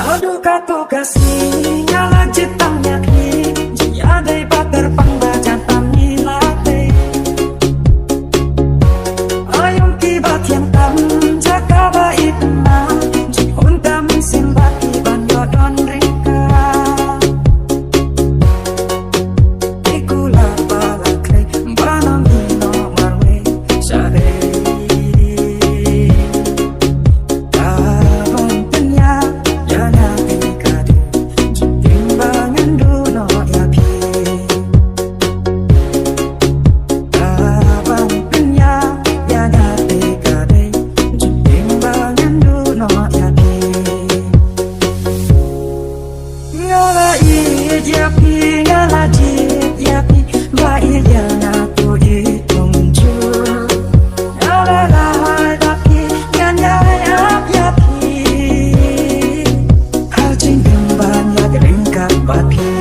Aduh kau kasih nyala ciptanya ki jia dei pater pangbaca tami late ayong kibat yang tam jaka bait na jihunta misimbati banyo don rika ikula balakre banamino marwe sare But